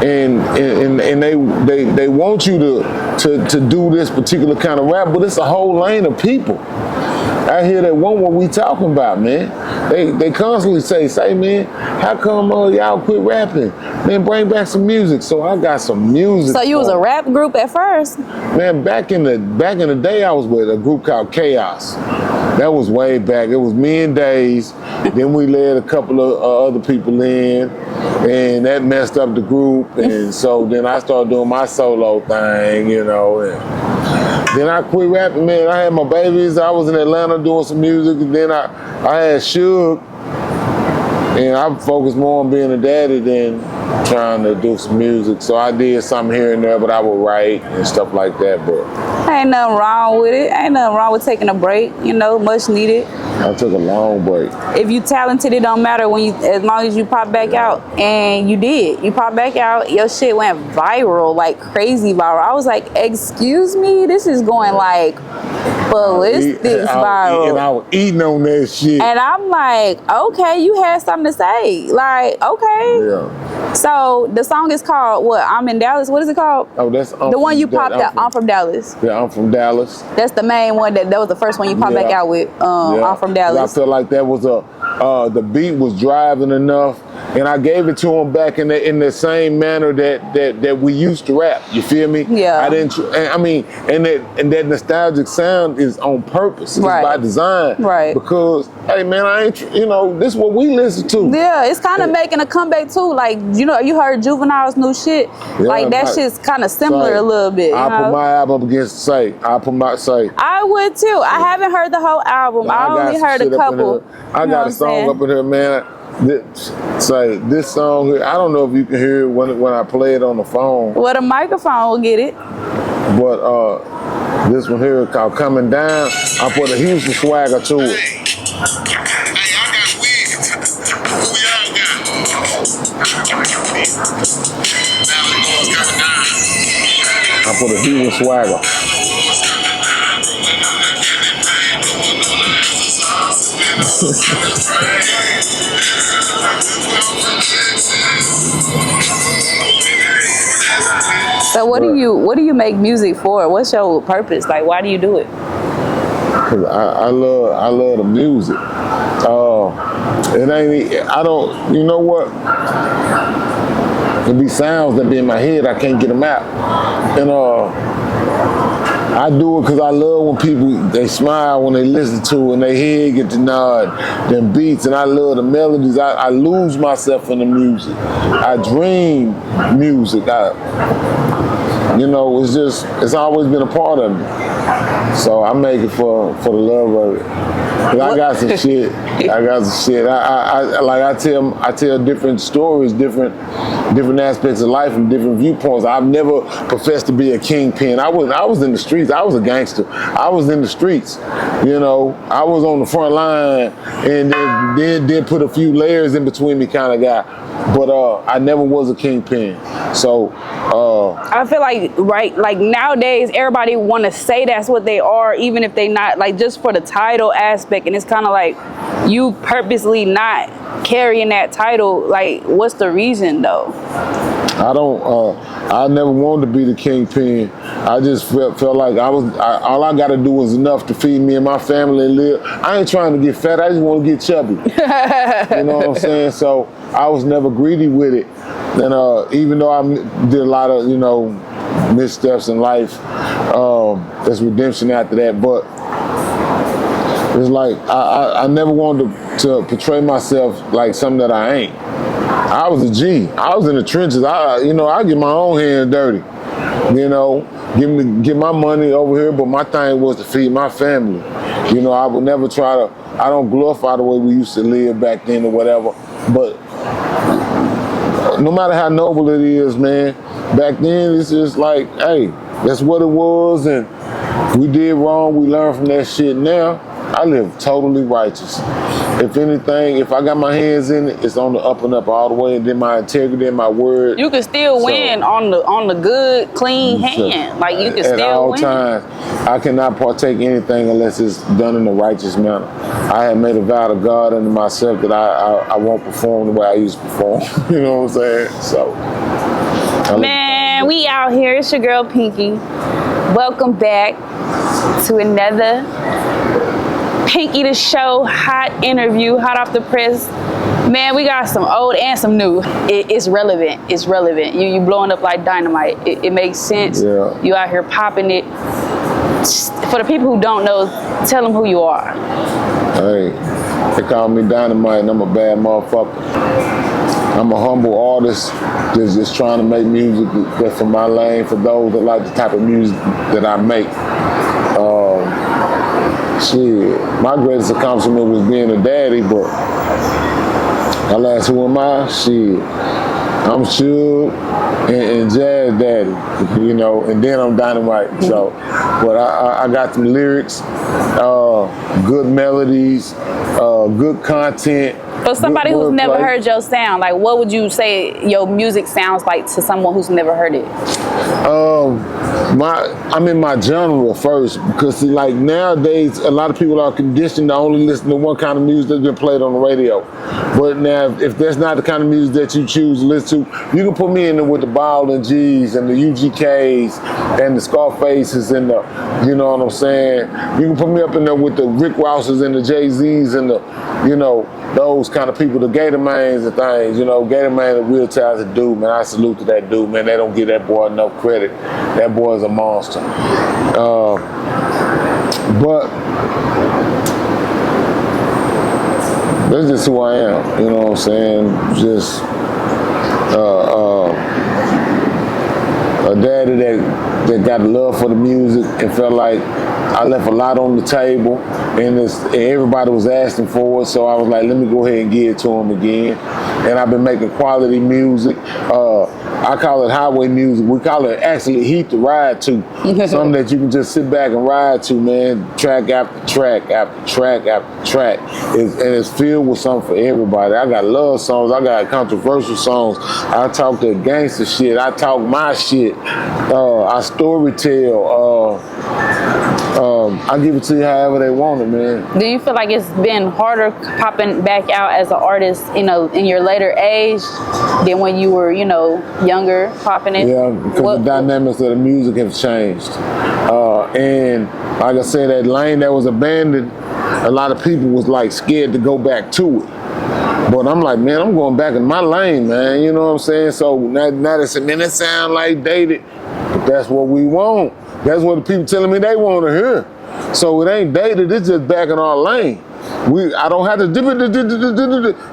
and they want you to do this particular kind of rap, but it's a whole lane of people out here that want what we talking about, man. They constantly say, man, how come y'all quit rapping? Man, bring back some music. So I got some music. So you was a rap group at first? Man, back in the day, I was with a group called Chaos. That was way back. It was me and Days. Then we let a couple of other people in, and that messed up the group. And so then I started doing my solo thing, you know. And then I quit rapping, man. I had my babies. I was in Atlanta doing some music, and then I had Suge, and I focused more on being a daddy than trying to do some music. So I did something here and there, but I would write and stuff like that. But ain't nothing wrong with it. Ain't nothing wrong with taking a break, you know, much needed. I took a long break. If you talented, it don't matter when you, as long as you pop back out. And you did. You pop back out, your shit went viral, like crazy viral. I was like, excuse me, this is going like ballistics viral. And I was eating on that shit. And I'm like, okay, you had something to say. Like, okay. Yeah. So the song is called what? I'm in Dallas. What is it called? Oh, that's the one you popped out. I'm from Dallas. Yeah, I'm from Dallas. That's the main one. That was the first one you popped back out with. I'm from Dallas. I felt like that was the beat was driving enough, and I gave it to him back in the same manner that we used to rap. You feel me? Yeah. I didn't. I mean, and that nostalgic sound is on purpose. It's by design. Right. Because hey, man, I ain't. You know, this is what we listen to. Yeah, it's kind of making a comeback too. Like, you know, you heard Juvenile's new shit. Yeah, like that shit's kind of similar a little bit. I put my album against Say. I put my Say. I would too. I haven't heard the whole album. I only heard a couple. I got a song up in here, man. This song here, I don't know if you can hear it when I play it on the phone. Well, the microphone will get it. But this one here called Coming Down, I put a Houston swagger to it. I put a Houston swagger. So what do you make music for? What's your purpose? Like, why do you do it? Cause I love the music. It ain't. I don't. You know what? It be sounds that be in my head. I can't get them out. And I do it because I love when people, they smile when they listen to it and their head get to nod, them beats, and I love the melodies. I lose myself in the music. I dream music. You know, it's always been a part of me. So I make it for the love of it. Cause I got some shit. I tell different stories, different aspects of life from different viewpoints. I've never professed to be a kingpin. I was in the streets. I was a gangster. I was in the streets. You know, I was on the front line and then put a few layers in between me kind of guy. But I never was a kingpin. So I feel like nowadays everybody want to say that's what they are, even if they not, like, just for the title aspect. And it's kind of like you purposely not carrying that title. Like, what's the reason though? I never wanted to be the kingpin. I just felt like all I got to do was enough to feed me and my family and live. I ain't trying to get fat. I just want to get chubby. You know what I'm saying? So I was never greedy with it. And even though I did a lot of, you know, missteps in life, there's redemption after that. But it's like I never wanted to portray myself like something that I ain't. I was a G. I was in the trenches. I get my own hands dirty. You know, get my money over here, but my thing was to feed my family. You know, I would never try to. I don't glorify the way we used to live back then or whatever. But no matter how noble it is, man, back then it's just like, hey, that's what it was, and we did wrong. We learned from that shit. Now I live totally righteous. If anything, if I got my hands in it, it's on the up and up all the way, and then my integrity and my word. You can still win on the good, clean hand. Like, you can still win. At all times, I cannot partake anything unless it's done in a righteous manner. I have made a vow to God and to myself that I won't perform the way I used to perform. You know what I'm saying? So out here? It's your girl Pinky. Welcome back to another Pinky the Show hot interview, hot off the press. Man, we got some old and some new. It's relevant. It's relevant. You blowing up like dynamite. It makes sense. Yeah. You out here popping it. For the people who don't know, tell them who you are. Hey, they call me Dynamite and I'm a bad motherfucker. I'm a humble artist just trying to make music that's in my lane for those that like the type of music that I make. Shit, my greatest accomplishment was being a daddy, but I asked who am I? Shit, I'm Suge and Jazz Daddy, you know, and then I'm Dynamite. So, but I got some lyrics, good melodies, good content. For somebody who's never heard your sound, like what would you say your music sounds like to someone who's never heard it? I'm in my genre first, because see, like nowadays a lot of people are conditioned to only listen to one kind of music that's been played on the radio. But now if that's not the kind of music that you choose to listen to, you can put me in there with the Ball and G's and the UGKs and the Scarfaces and the, you know what I'm saying? You can put me up in there with the Rick Rosses and the Jay-Z's and the, you know, those kind of people, the Gator Mains and things, you know. Gator Man is a real talented dude, man. I salute to that dude, man. They don't give that boy enough credit. That boy is a monster. But that's just who I am, you know what I'm saying? Just a daddy that got love for the music and felt like I left a lot on the table, and everybody was asking for it, so I was like, let me go ahead and give it to them again. And I've been making quality music. I call it highway music. We call it actually heat to ride to. Something that you can just sit back and ride to, man. Track after track after track after track. And it's filled with something for everybody. I got love songs. I got controversial songs. I talk that gangster shit. I talk my shit. I story tell. I give it to you however they want it, man. Do you feel like it's been harder popping back out as an artist, you know, in your later age than when you were, you know, younger popping it? Yeah, because the dynamics of the music have changed. And like I said, that lane that was abandoned, a lot of people was like scared to go back to it. But I'm like, man, I'm going back in my lane, man. You know what I'm saying? So now they say, man, that sound like dated. But that's what we want. That's what the people telling me they want to hear. So it ain't dated, it's just back in our lane. I don't have to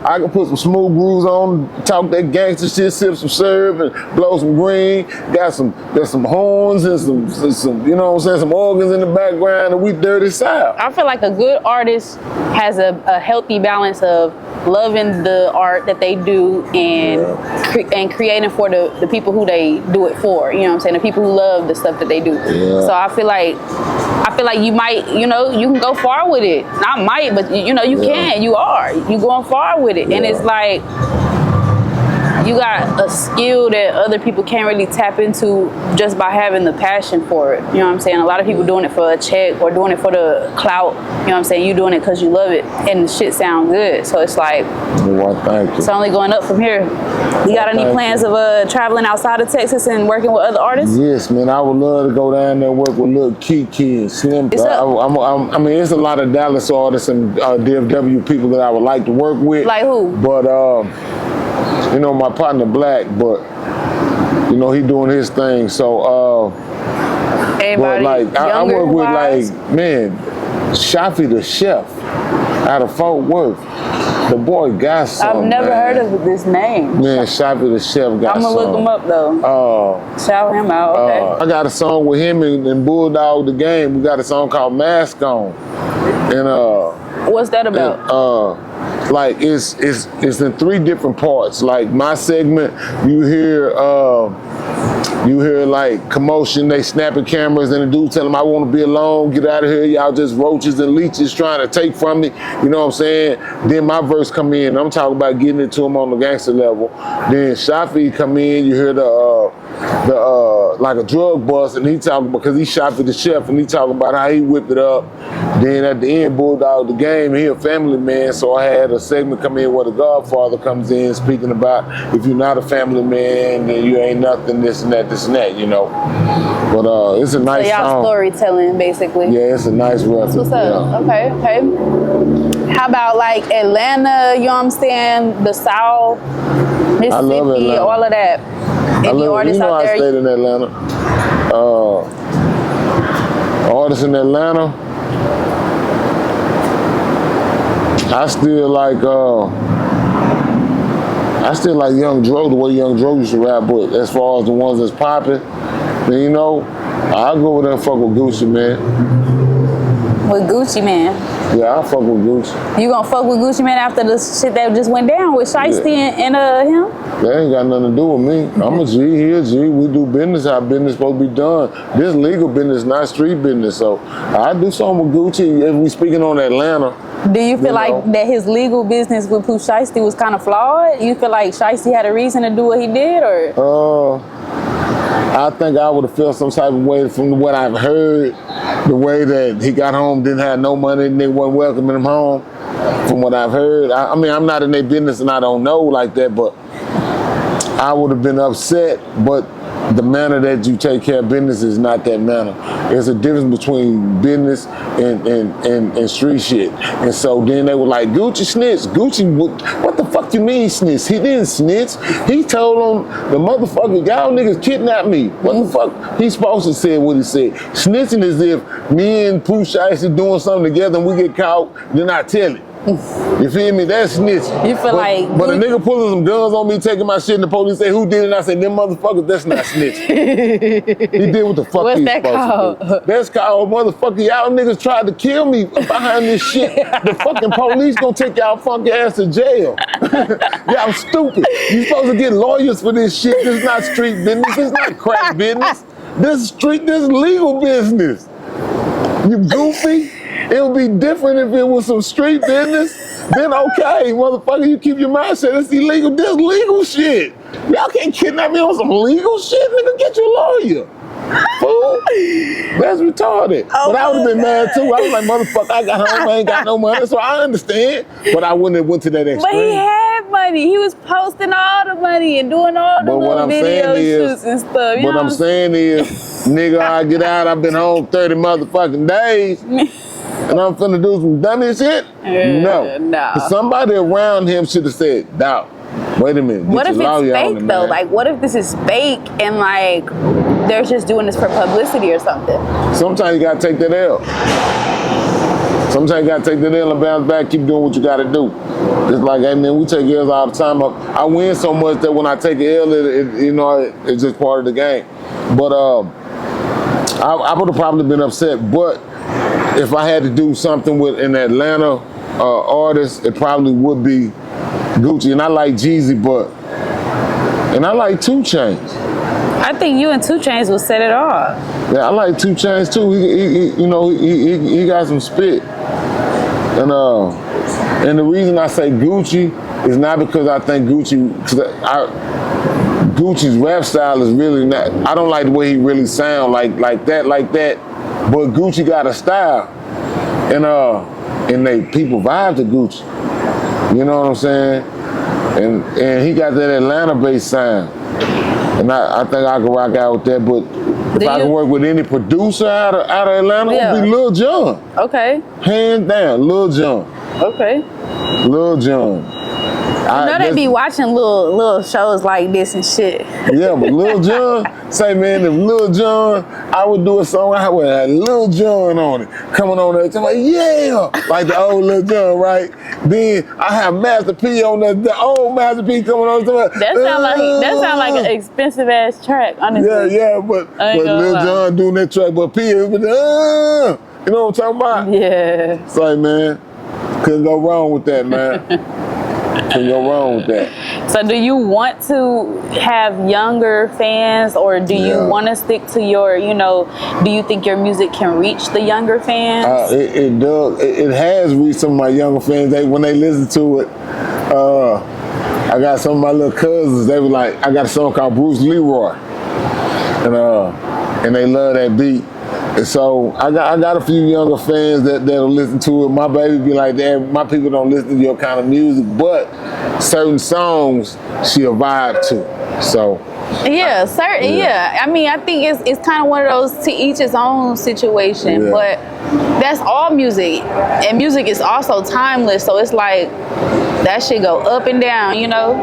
I can put some smooth grooves on, talk that gangster shit, sip some syrup and blow some green. There's some horns and some you know what I'm saying, some organs in the background, and we dirty south. I feel like a good artist has a healthy balance of loving the art that they do and creating for the people who they do it for. You know what I'm saying? The people who love the stuff that they do. Yeah. So I feel like you might, you know, you can go far with it. Not might, but you know, you can. You are. You going far with it. And it's like you got a skill that other people can't really tap into just by having the passion for it. You know what I'm saying? A lot of people doing it for a check or doing it for the clout. You know what I'm saying? You doing it because you love it and the shit sound good. So it's like, well, thank you. It's only going up from here. You got any plans of traveling outside of Texas and working with other artists? Yes, man. I would love to go down there and work with Lil Kiki and Slim. I mean, it's a lot of Dallas artists and DFW people that I would like to work with. Like who? But you know, my partner Black, but you know, he doing his thing. So but like I work with like, man, Shafi the Chef out of Fort Worth. The boy got something. I've never heard of this name. Man, Shafi the Chef got something. I'm gonna look him up though. Shout him out. Okay. I got a song with him and Bulldog the Game. We got a song called Mask On. And what's that about? Like it's in 3 different parts. Like my segment, you hear like commotion, they snapping cameras, and the dude tell them, I want to be alone, get out of here, y'all just roaches and leeches trying to take from me, you know what I'm saying? Then my verse come in, I'm talking about getting it to him on the gangster level. Then Shafi come in, you hear the like a drug bust, and he talking because he shot at the chef, and he talking about how he whipped it up. Then at the end, Bulldog the game, he a family man, so I had a segment come in where the Godfather comes in speaking about if you're not a family man, then you ain't nothing, this and that, you know. But it's a nice y'all song. Storytelling, basically. Yeah, it's a nice record. That's what's up. Yeah. Okay. How about like Atlanta, you know what I'm saying? The South, Mississippi, all of that. Any artists out there? I stayed in Atlanta. Artists in Atlanta. I still like Young Dro, the way Young Dro used to rap, but as far as the ones that's popping, then you know, I'll go over there and fuck with Gucci, man. With Gucci Man? Yeah, I'll fuck with Gucci. You gonna fuck with Gucci Man after the shit that just went down with Shiesty and him? That ain't got nothing to do with me. I'm a G, he a G. We do business how business supposed to be done. This legal business, not street business. So I do something with Gucci if we speaking on Atlanta. Do you feel like that his legal business with Pooh Shiesty was kind of flawed? You feel like Shiesty had a reason to do what he did, or? I think I would have felt some type of way from what I've heard, the way that he got home, didn't have no money, and they wasn't welcoming him home. From what I've heard, I mean, I'm not in their business and I don't know like that, but I would have been upset, but the manner that you take care of business is not that manner. There's a difference between business and street shit. And so then they were like, Gucci snitch. Gucci, what the fuck you mean snitch? He didn't snitch. He told them, the motherfucker, y'all niggas kidnapped me. What the fuck? He's supposed to say what he said. Snitching is if me and Pooh Shiesty doing something together and we get caught, then I tell it. You feel me? That's snitching. You feel but a nigga pulling some guns on me, taking my shit, and the police say, who did it? And I say, them motherfuckers, that's not snitching. He did what the fuck What's he's that supposed called? to do. That's called, motherfucker, y'all niggas tried to kill me behind this shit. The fucking police gonna take y'all funky ass to jail. Y'all stupid. You supposed to get lawyers for this shit. This is not street business. This is not crack business. This is legal business. You goofy? It would be different if it was some street business. Then okay, motherfucker, you keep your mind set. It's illegal. This legal shit. Y'all can't kidnap me on some legal shit. Nigga, get your lawyer. Fool. That's retarded. Oh, but I would have been mad too. I was like, motherfucker, I got home, I ain't got no money. So I understand. But I wouldn't have went to that extreme. But he had money. He was posting all the money and doing all the little video shoots and stuff. What I'm saying is, nigga, I get out, I've been home 30 motherfucking days. And I'm finna do some dummy shit? No. Somebody around him should have said, "Dawg, wait a minute." What if it's fake though? Man. Like, what if this is fake and like they're just doing this for publicity or something? Sometimes you gotta take that L. Sometimes you gotta take that L and bounce back, keep doing what you gotta do. It's like, hey man, we take L's all the time. I win so much that when I take an L, it's just part of the game. But I would have probably been upset, but if I had to do something with an Atlanta artist, it probably would be Gucci. And I like Jeezy, and I like 2 Chainz. I think you and 2 Chainz will set it off. Yeah, I like 2 Chainz too. He got some spit. And the reason I say Gucci is not because I think Gucci's rap style is really not. I don't like the way he really sound like that. But Gucci got a style, and people vibe to Gucci. You know what I'm saying? And he got that Atlanta-based sound, and I think I can rock out with that. But if I can work with any producer out of Atlanta, it would be Lil Jon. Okay. Hands down, Lil Jon. Okay. Lil Jon. I know they be watching little shows like this and shit. Yeah, but Lil Jon, say man, if Lil Jon, I would do a song, I would have Lil Jon on it. Coming on there, like, yeah, like the old Lil Jon, right? Then I have Master P on the old Master P coming on. That sound like an expensive ass track, honestly. Yeah, but Lil Jon doing that track, but P, you know what I'm talking about? Yeah. Say man, couldn't go wrong with that, man. Can't go wrong with that. So do you want to have younger fans, or do you want to stick to your, do you think your music can reach the younger fans? It does. It has reached some of my younger fans. When they listen to it, I got some of my little cousins, they were like, I got a song called Bruce Leroy. and they love that beat. And so I got a few younger fans that'll listen to it. My baby be like, "Damn, my people don't listen to your kind of music," but certain songs she'll vibe to. So. Yeah, certain. Yeah, I mean, I think it's kind of one of those to each his own situation, but that's all music, and music is also timeless. So it's like that shit go up and down, you know,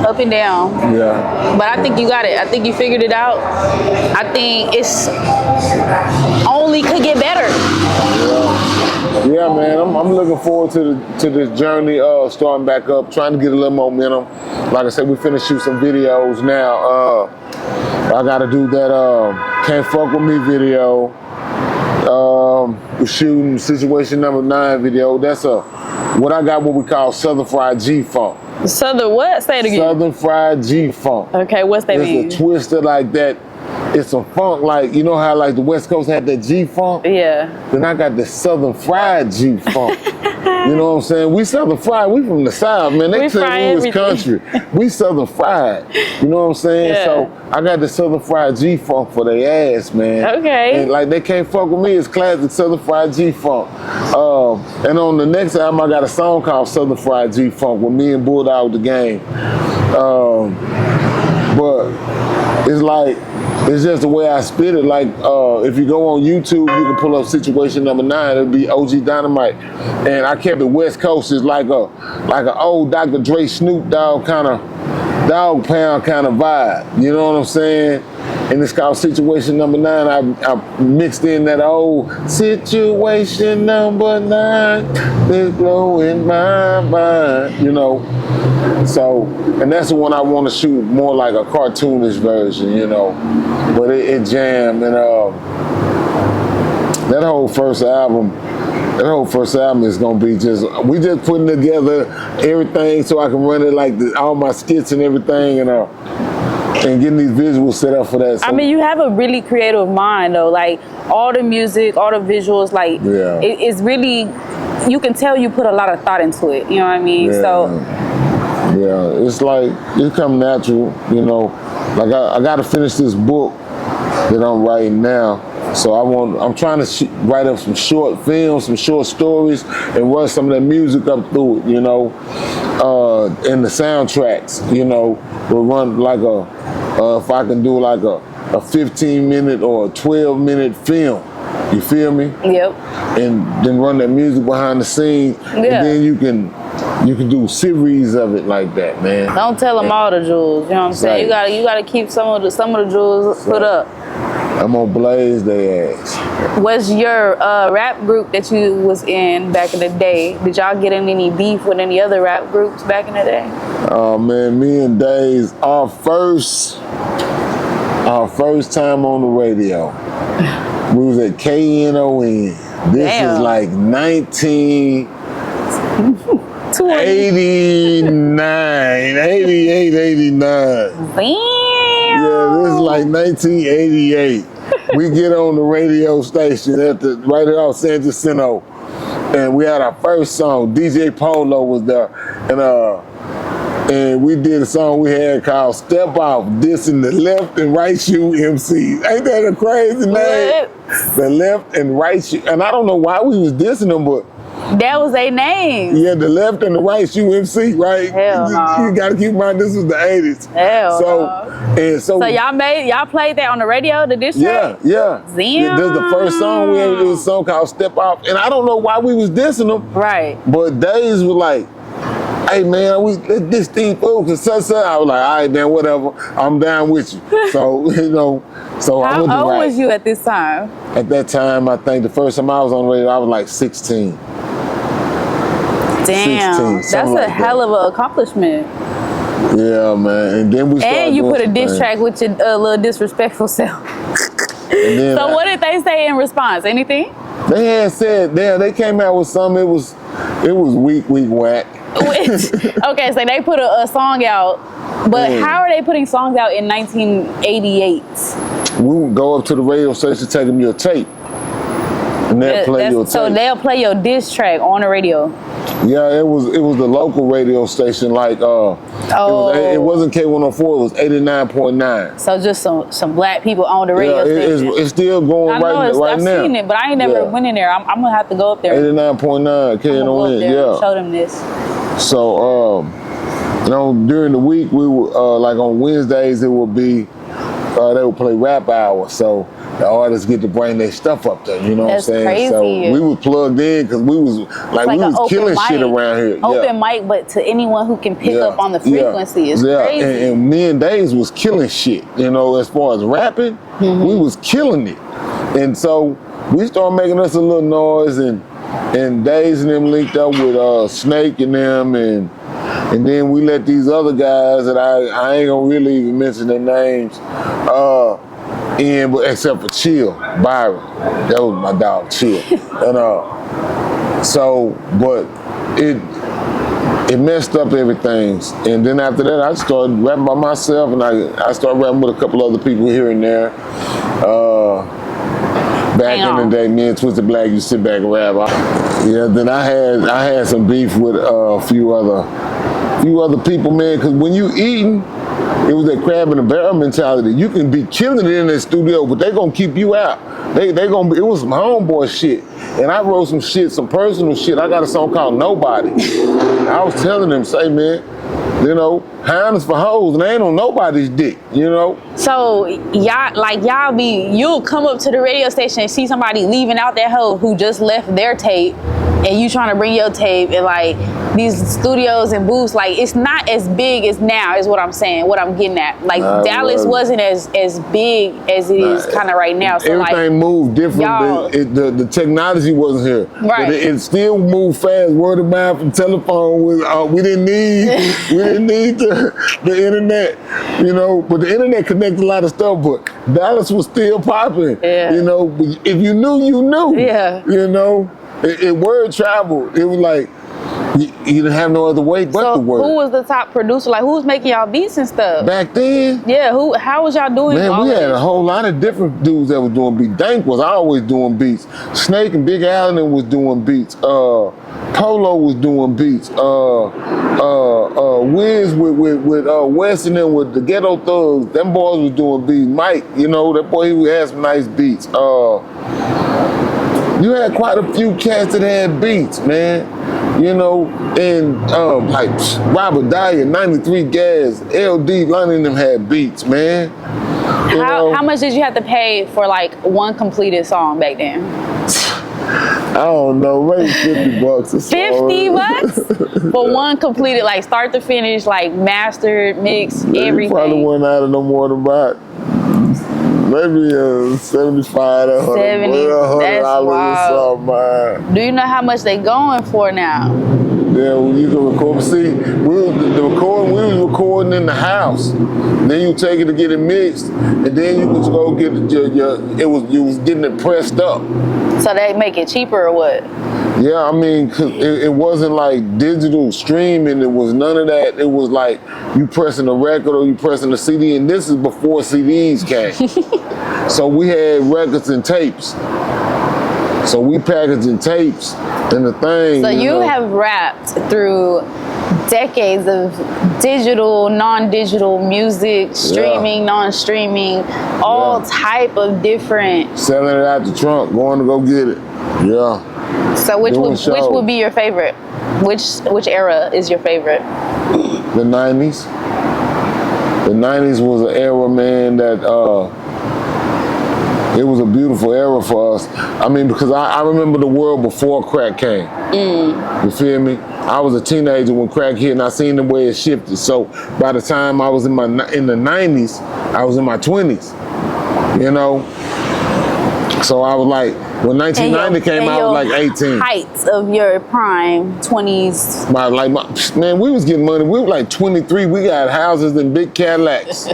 up and down. Yeah. But I think you got it. I think you figured it out. I think it's only could get better. Yeah, man. I'm looking forward to this journey, starting back up, trying to get a little momentum. Like I said, we finna shoot some videos now. I gotta do that Can't Fuck With Me video. We're shooting Situation Number 9 video. That's what I got, what we call Southern Fried G-Funk. Southern what? Say it again. Southern Fried G-Funk. Okay, what's that mean? It's a twister like that. It's some funk, like, you know how like the West Coast had that G-Funk? Yeah. Then I got the Southern Fried G-Funk. You know what I'm saying? We Southern Fried, we from the South, man. They say we was country. We Southern Fried. You know what I'm saying? Yeah. So I got the Southern Fried G-Funk for their ass, man. Okay. And like They Can't Fuck With Me is classic Southern Fried G-Funk. And on the next album, I got a song called Southern Fried G-Funk with me and Bulldog the Game. But it's like, it's just the way I spit it. Like, if you go on YouTube, you can pull up Situation Number 9. It'll be OG Dynamite, and I kept it West Coast. It's like an old Dr. Dre, Snoop Dogg kind of dog pound kind of vibe. You know what I'm saying? And it's called Situation Number 9. I mixed in that old Situation Number 9 is blowing my mind. You know. So, and that's the one I want to shoot more like a cartoonish version, you know. But it jammed, and that whole first album is gonna be we just putting together everything so I can run it like all my skits and everything, and getting these visuals set up for that. So, I mean, you have a really creative mind though. Like all the music, all the visuals, like it's really, you can tell you put a lot of thought into it. You know what I mean? Yeah. So. Yeah, it's like, it come natural, you know. Like I got to finish this book that I'm writing now. So I'm trying to write up some short films, some short stories, and run some of that music up through it, you know. And the soundtracks, you know, will run like if I can do like a 15-minute or a 12-minute film. You feel me? Yep. And then run that music behind the scenes, and then you can do series of it like that, man. Don't tell them all the jewels. You know what I'm saying? Right. You gotta keep some of the jewels put up. I'm gonna blaze their ass. What's your rap group that you was in back in the day? Did y'all get in any beef with any other rap groups back in the day? Oh man, me and Days, our first time on the radio, we was at KNON. This is like 1989, 88, 89. Damn. Yeah, this is like 1988. We get on the radio station right off San Jacinto, and we had our first song. DJ Polo was there, and we did a song we had called "Step Off," dissing the left and right shoe MCs. Ain't that a crazy name? The left and right shoe, and I don't know why we was dissing them, but that was their name. Yeah, the left and the right shoe MC, right? Hell no. You gotta keep in mind this was the 80s. Hell no. So y'all played that on the radio, the diss track? Yeah. Damn. This is the first song we ever did, was a song called "Step Off," and I don't know why we was dissing them. Right. But Days was like, "Hey man, let's diss these folks." And I was like, "All right, man, whatever. I'm down with you." So How old was you at this time? At that time, I think the first time I was on the radio, I was like 16. Damn, 16, that's a hell of an accomplishment. Yeah, man. And then we started. And you put a diss track with your little disrespectful self. So what did they say in response? Anything? They had said, they came out with something. It was weak, whack. Okay, so they put a song out, but how are they putting songs out in 1988? We would go up to the radio station, take them your tape. And they'll play your tape. So they'll play your diss track on the radio. Yeah, it was the local radio station. Like it wasn't K104. It was 89.9. So just some black people on the radio station. It's still going right now. I've seen it, but I ain't never went in there. I'm gonna have to go up there. 89.9 KNON. Yeah. Show them this. So during the week we were like on Wednesdays it would be they would play rap hour. So the artists get to bring their stuff up there, you know what I'm saying? Crazy. So we were plugged in because we was like we was killing shit around here. Open mic, but to anyone who can pick up on the frequency is crazy. And me and Days was killing shit, you know, as far as rapping, we was killing it. And so we started making us a little noise, and Days and them linked up with Snake and them, and then we let these other guys that I ain't gonna really even mention their names in, but except for Chill, Byron. That was my dog, Chill. And but it messed up everything. And then after that, I started rapping by myself, and I started rapping with a couple other people here and there. Back in the day, me and Twisted Black used to sit back and rap. Yeah, then I had some beef with a few other people, man, because when you eating, it was that crab in the barrel mentality. You can be killing it in the studio, but they gonna keep you out. It was some homeboy shit. And I wrote some personal shit. I got a song called Nobody. I was telling them, say, man, you know, hound is for hoes, and they ain't on nobody's dick, you know? So you'll come up to the radio station and see somebody leaving out that hoe who just left their tape, and you trying to bring your tape, and like these studios and booths, like it's not as big as now is what I'm saying, what I'm getting at. Like Dallas wasn't as big as it is kind of right now. So everything moved different. The technology wasn't here. Right. But it still moved fast. Word of mouth and telephone was we didn't need the internet, you know. But the internet connected a lot of stuff. But Dallas was still popping. Yeah. You know, if you knew, you knew. Yeah. You know, word traveled. It was like you didn't have no other way but the word. Who was the top producer? Like, who was making y'all beats and stuff? Back then? Yeah, how was y'all doing? Man, we had a whole lot of different dudes that was doing beats. Dank was always doing beats. Snake and Big Allen was doing beats. Polo was doing beats. Wiz with West and them with the Ghetto Thugs. Them boys was doing beats. Mike, you know, that boy, he had some nice beats. You had quite a few cats that had beats, man. You know, and like Robert Dyer, 93 Gas, LD, none of them had beats, man. How much did you have to pay for like one completed song back then? I don't know, maybe $50 or something. $50 for one completed, like start to finish, like mastered, mixed, everything. You probably went out of no more than about maybe $75 to $100. That's wild. Man. Do you know how much they going for now? Yeah, well, you can record. See, we was recording in the house. Then you take it to get it mixed, and then you could go get you was getting it pressed up. So they make it cheaper or what? Yeah, I mean, 'cause it wasn't like digital streaming. It was none of that. It was like you pressing a record or you pressing a CD, and this is before CDs came. So we had records and tapes. So we packaging tapes and the thing. So you have rapped through decades of digital, non-digital music, streaming, non-streaming, all type of different. Selling it out the trunk, going to go get it. Yeah. So which would be your favorite? Which era is your favorite? The 90s. The 90s was an era, man, that it was a beautiful era for us. I mean, because I remember the world before crack came. You feel me? I was a teenager when crack hit, and I seen the way it shifted. So by the time I was in the 90s, I was in my 20s. You know? So I was like, when 1990 came out, I was like 18. Heights of your prime, 20s. Man, we was getting money. We were like 23. We got houses and big Cadillacs.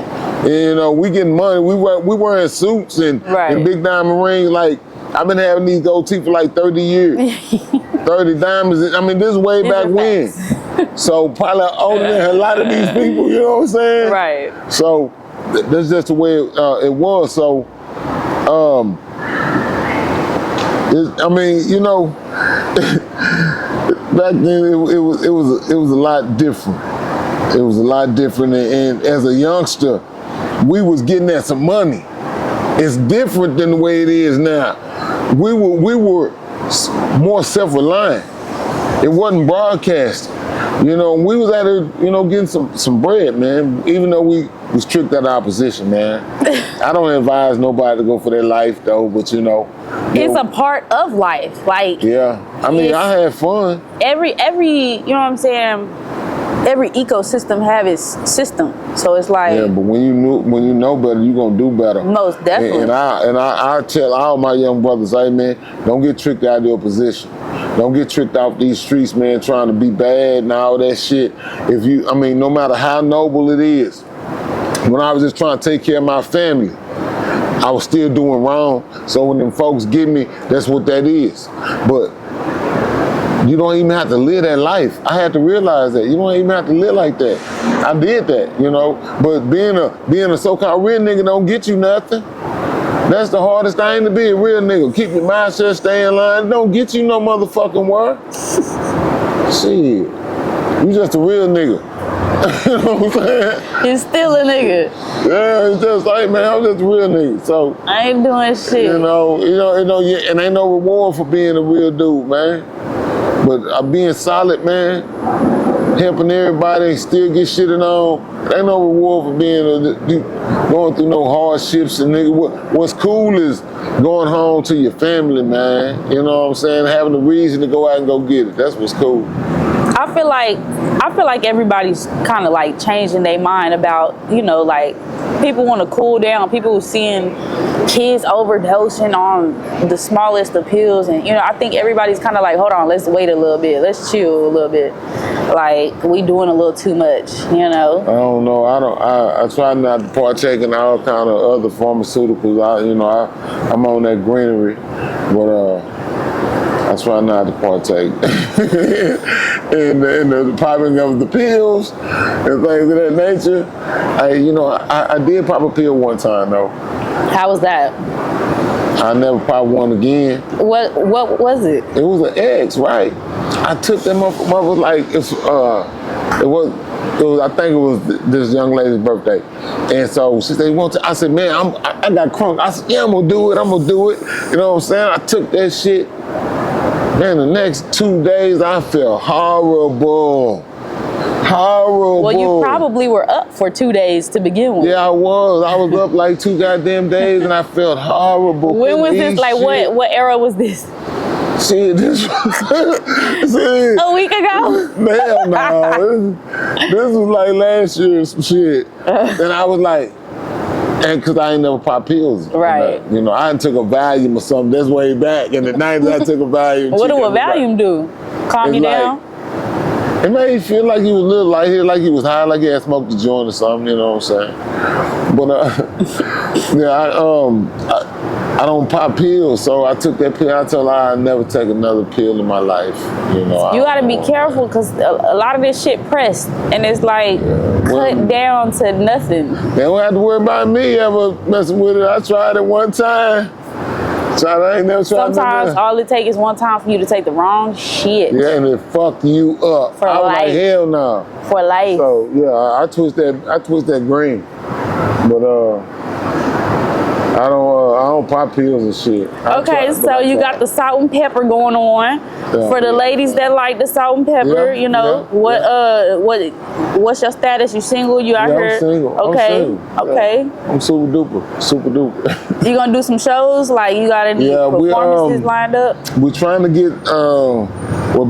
You know, we getting money. We wearing suits and big diamond rings. Like, I've been having these gold teeth for like 30 years. 30 diamonds. I mean, this is way back when. So probably older than a lot of these people, you know what I'm saying? Right. So that's just the way it was. So, I mean, you know, back then it was a lot different. It was a lot different, and as a youngster, we was getting at some money. It's different than the way it is now. We were more self-reliant. It wasn't broadcast. You know, we was out there, you know, getting some bread, man. Even though we was tricked out of our position, man. I don't advise nobody to go for their life though, but you know. It's a part of life. Like, yeah. I mean, I had fun. Every, you know what I'm saying? Every ecosystem have its system, so it's like, yeah. But when you know better, you gonna do better. Most definitely. And I tell all my young brothers, hey man, don't get tricked out of your position. Don't get tricked off these streets, man, trying to be bad and all that shit. I mean, no matter how noble it is, when I was just trying to take care of my family, I was still doing wrong. So when them folks get me, that's what that is. But you don't even have to live that life. I had to realize that. You don't even have to live like that. I did that, you know. But being a so-called real nigga don't get you nothing. That's the hardest thing to be, a real nigga. Keep your mindset, stay in line. Don't get you no motherfucking word. Shit. You just a real nigga. You know what I'm saying? You're still a nigga. Yeah, it's just like, man, I'm just a real nigga. So I ain't doing shit. You know, yeah, and ain't no reward for being a real dude, man. But being solid, man, helping everybody and still get shitted on, ain't no reward for going through no hardships. And nigga, what's cool is going home to your family, man. You know what I'm saying? Having a reason to go out and go get it. That's what's cool. I feel like everybody's kind of like changing their mind about, you know, like people want to cool down. People seeing kids overdosing on the smallest of pills, and you know, I think everybody's kind of like, hold on, let's wait a little bit, let's chill a little bit. Like we doing a little too much, you know. I don't know. I try not to partake in all kind of other pharmaceuticals. I'm on that greenery, but I try not to partake in the popping of the pills and things of that nature. I did pop a pill one time though. How was that? I never popped one again. What was it? It was an X, right? I took that mother like I think it was this young lady's birthday, and so she said, I said, man, I got crunk. I said, yeah, I'm gonna do it. You know what I'm saying? I took that shit. Man, the next 2 days I felt horrible. Well, you probably were up for 2 days to begin with. Yeah, I was. I was up like 2 goddamn days, and I felt horrible. When was this? Like, what era was this? Shit, this a week ago? Hell no. This was like last year, some shit. And I was like, and because I ain't never popped pills. Right. I took a Valium or something. That's way back. In the 90s, I took a Valium. What do a Valium do? Calm you down? It made me feel like you was a little lightheaded, like you was high, like you had smoked a joint or something, you know what I'm saying? But, I don't pop pills, so I took that pill. I told her I'd never take another pill in my life, You gotta be careful, because a lot of this shit pressed, and it's like cut down to nothing. They don't have to worry about me ever messing with it. I tried it one time. I ain't never tried. Sometimes all it takes is one time for you to take the wrong shit. Yeah, and it fucked you up. For I was life. like, hell no. For life. So yeah, I twist that green, but I don't pop pills and shit. Okay, so you got the salt and pepper going on. For the ladies that like the salt and pepper, what's your status? You single? You out here? I'm single. Okay. I'm single. Okay. Yeah. I'm super duper. You gonna do some shows? Like you got any performances lined up? We're trying to get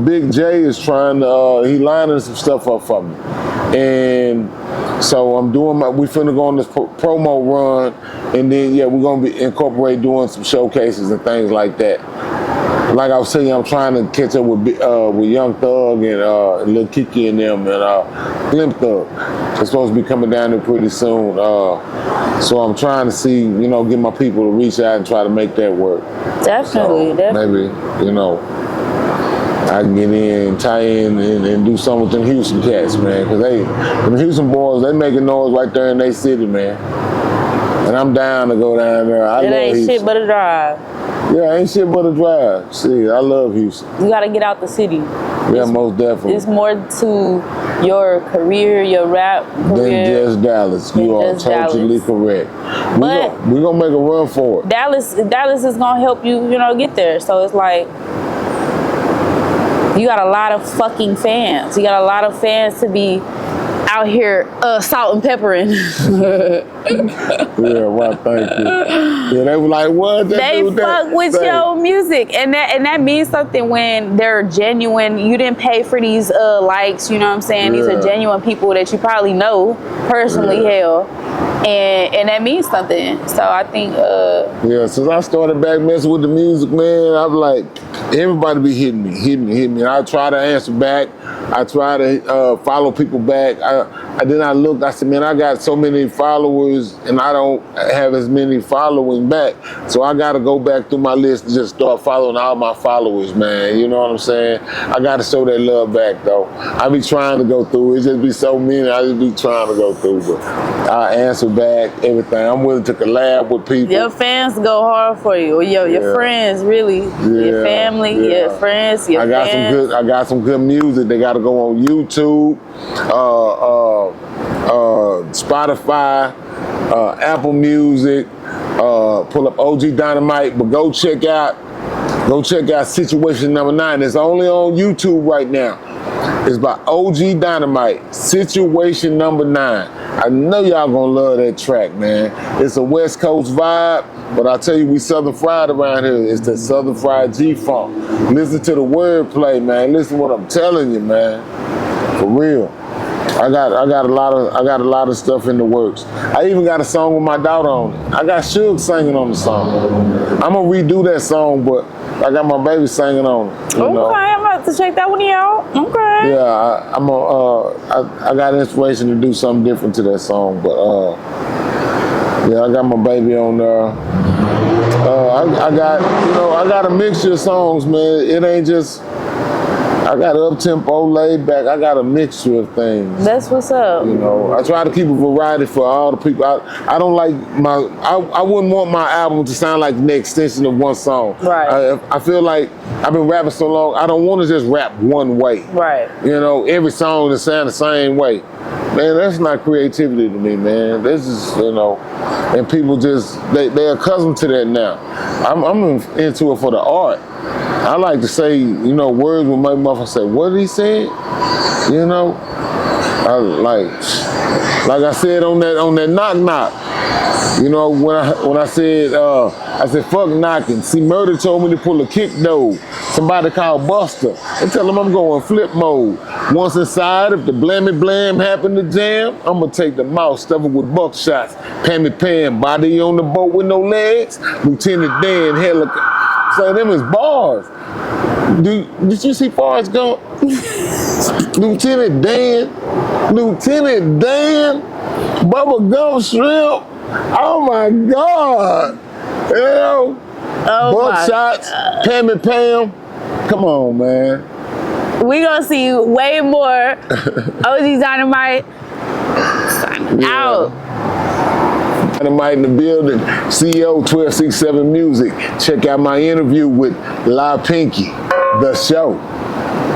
Big J is trying to he lining some stuff up for me. And so we finna go on this promo run, and then we're gonna be incorporate doing some showcases and things like that. Like I was saying, I'm trying to catch up with Young Thug and Lil Kiki and them and Slim Thug. They're supposed to be coming down there pretty soon. So I'm trying to see, get my people to reach out and try to make that work. Definitely. Maybe, I can get in, tie in, and do something with them Houston cats, man. Because them Houston boys, they making noise right there in their city, man. And I'm down to go down there. I love ain't Houston. shit but a drive. Yeah, ain't shit but a drive. See, I love Houston. You gotta get out the city. Yeah, most definitely. It's more to your career, your rap career. Than just Dallas. You are totally correct. We're gonna make a run for it. Dallas is gonna help you, get there. So it's like, you got a lot of fucking fans. You got a lot of fans to be out here salt and peppering. Yeah, well, thank you. Yeah, they were like, what? They fuck with your music, and that means something when they're genuine. You didn't pay for these likes, you know what I'm saying? Yeah. These are genuine people that you probably know personally, hell. And that means something. So I think yeah, since I started back messing with the music, man, I'm like, everybody be hitting me. I try to answer back. I try to follow people back. Then I looked, I said, man, I got so many followers and I don't have as many following back. So I got to go back through my list and just start following all my followers, man. You know what I'm saying? I got to show that love back, though. I be trying to go through. It just be so many. I just be trying to go through. But I answer back, everything. I'm willing to collab with people. Your fans go hard for you. Or your friends, really. Your family, your friends, your fans. I got some good music. They got to go on YouTube, Spotify, Apple Music, pull up OG Dynamite, but go check out Situation Number 9. It's only on YouTube right now. It's by OG Dynamite, Situation Number 9. I know y'all gonna love that track, man. It's a West Coast vibe, but I tell you, we Southern fried around here. It's the Southern fried G-Funk. Listen to the wordplay, man. Listen to what I'm telling you, man. For real. I got a lot of stuff in the works. I even got a song with my daughter on it. I got Suge singing on the song. I'm gonna redo that song, but I got my baby singing on it. You know? I'm about to check that one out. Okay. Yeah, I got inspiration to do something different to that song, but yeah, I got my baby on there. I got a mixture of songs, man. It ain't just. I got up-tempo, laid back. I got a mixture of things. That's what's up. You know, I try to keep a variety for all the people. I don't like I wouldn't want my album to sound like the extension of one song. Right. I feel like I've been rapping so long, I don't want to just rap one way. Right. You know, every song that sound the same way. Man, that's not creativity to me, man. This is, and people just, they're accustomed to that now. I'm into it for the art. I like to say, words with my mother say, what did he say? Like I said on that knock knock. When I said fuck knocking. See, Murder told me to pull a kick though. Somebody called Buster and tell him I'm going flip mode. Once inside, if the blammy blam happen to jam, I'm gonna take the mouth, stuff it with buckshots. Pammy Pam, body on the boat with no legs. Lieutenant Dan, helicopter. So them is bars. Did you see Forrest Gump? Lieutenant Dan, Bubba Gump Shrimp. Oh my God. Buckshots, Pammy Pam. Come on, man. We gonna see way more OG Dynamite out. Dynamite in the building, CEO 1267 Music. Check out my interview with La Pinky, The Show.